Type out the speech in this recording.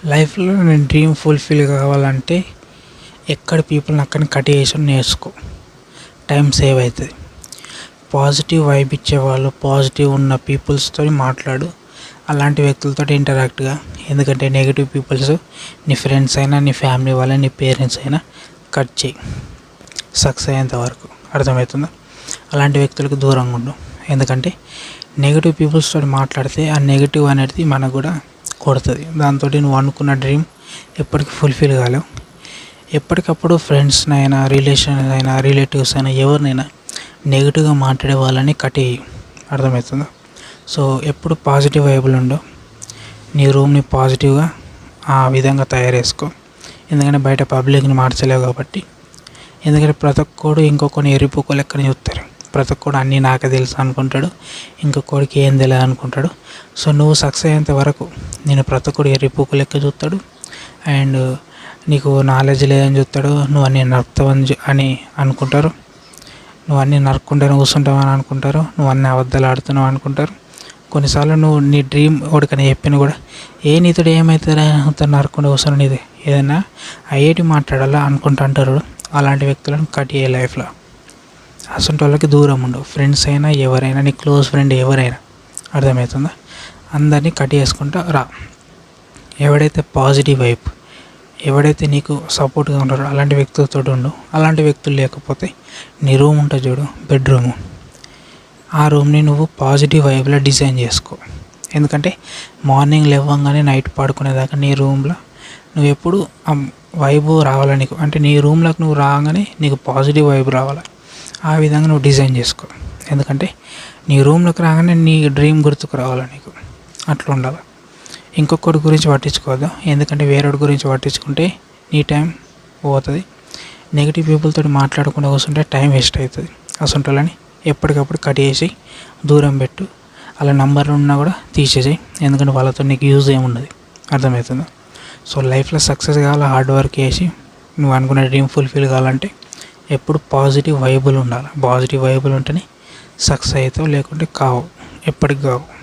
లైఫ్లో నేను dream fulfil కావాలంటే ఎక్కడ పీపుల్ని అక్కడ కట్ చేసి నేర్చుకో. టైం సేవ్ అవుతుంది. పాజిటివ్ వైబ్ ఇచ్చేవాళ్ళు, పాజిటివ్ ఉన్న పీపుల్స్తో మాట్లాడు. అలాంటి వ్యక్తులతో ఇంటరాక్ట్గా. ఎందుకంటే నెగిటివ్ పీపుల్స్ నీ ఫ్రెండ్స్ అయినా, నీ ఫ్యామిలీ వాళ్ళ, నీ పేరెంట్స్ అయినా కట్ చేయి సక్సెస్ అయ్యేంత వరకు. అర్థమవుతుందా? అలాంటి వ్యక్తులకు దూరంగా ఉండు. ఎందుకంటే నెగిటివ్ పీపుల్స్తో మాట్లాడితే ఆ నెగిటివ్ అనేది మనకు కూడా కొడుతుంది. దాంతో నువ్వు అనుకున్న డ్రీమ్ ఎప్పటికీ ఫుల్ఫిల్ కాలేవు. ఎప్పటికప్పుడు ఫ్రెండ్స్నైనా, రిలేటివ్స్ అయినా, ఎవరినైనా నెగిటివ్గా మాట్లాడే వాళ్ళని కట్టేయి. అర్థమవుతుందా? సో ఎప్పుడు పాజిటివ్ వైబులు ఉండు. నీ రూమ్ని పాజిటివ్గా ఆ విధంగా తయారు చేసుకో. ఎందుకంటే బయట పబ్లిక్ని మార్చలేవు కాబట్టి. ఎందుకంటే ప్రతి ఒక్కడు ఇంకొకరిని ఎరిపోకో లెక్కని చూస్తారు. ప్రతి ఒక్కడు అన్నీ నాకే తెలుసు అనుకుంటాడు, ఇంకొకడికి ఏం తెలియదు అనుకుంటాడు. సో నువ్వు సక్సెస్ అయ్యేంత వరకు నేను ప్రతి ఒక్కడు ఎరిపోకు లెక్క చూస్తాడు. అండ్ నీకు నాలెడ్జ్ లేదని చూస్తాడు. నువ్వు అన్నీ నరుకుతావని అని అనుకుంటారు. నువ్వు అన్నీ నరుక్కుంటూనే కూర్చుంటావు అని అనుకుంటారు. నువ్వు అన్నీ అబద్ధాలు ఆడుతున్నావు అనుకుంటారు. కొన్నిసార్లు నువ్వు నీ డ్రీమ్ ఒకటికని చెప్పిన కూడా నీతోడు ఏమవుతుందా, అంత నరుక్కుండా కూర్చొని నీది ఏదైనా అయ్యేటి మాట్లాడాలా అనుకుంటా అంటారు. అలాంటి వ్యక్తులను కట్ చేయ లైఫ్లో. అసలు వాళ్ళకి దూరం ఉండవు. ఫ్రెండ్స్ అయినా, ఎవరైనా, నీ క్లోజ్ ఫ్రెండ్ ఎవరైనా. అర్థమవుతుందా? అందరినీ కట్ చేసుకుంటా రా. ఎవడైతే పాజిటివ్ వైబ్, ఎవడైతే నీకు సపోర్ట్గా ఉంటారో అలాంటి వ్యక్తులతో ఉండు. అలాంటి వ్యక్తులు లేకపోతే నీ రూమ్ ఉంటుంది చూడు, బెడ్రూము, ఆ రూమ్ని నువ్వు పాజిటివ్ వైబ్లో డిజైన్ చేసుకో. ఎందుకంటే మార్నింగ్ లేవగానే నైట్ పడుకునేదాకా నీ రూమ్లో నువ్వు ఎప్పుడు ఆ వైబ్ రావాలి నీకు. అంటే నీ రూమ్లోకి నువ్వు రాగానే నీకు పాజిటివ్ వైబ్ రావాలి. ఆ విధంగా నువ్వు డిజైన్ చేసుకో. ఎందుకంటే నీ రూమ్లోకి రాగానే నీ డ్రీమ్ గుర్తుకు రావాలి నీకు. అట్లా ఉండాలి. ఇంకొకటి గురించి పట్టించుకోవద్దు. ఎందుకంటే వేరేటి గురించి పట్టించుకుంటే నీ టైం పోతుంది. నెగిటివ్ పీపుల్తో మాట్లాడకుండా కూర్చుంటే టైం వేస్ట్ అవుతుంది. అసలు ఎప్పటికప్పుడు కట్ చేసి దూరం పెట్టు. అలా నంబర్లు ఉన్నా కూడా తీసేసాయి. ఎందుకంటే వాళ్ళతో నీకు యూజ్ ఏముండదు. అర్థమవుతుందా? సో లైఫ్లో సక్సెస్ కావాలి, హార్డ్ వర్క్ చేసి నువ్వు అనుకున్న డ్రీమ్ ఫుల్ఫిల్ కావాలంటే ఎప్పుడు పాజిటివ్ వైబులు ఉండాలి. పాజిటివ్ వైబులు ఉంటేనే సక్సెస్ అవుతావు, లేకుంటే కావు, ఎప్పటికి కావు.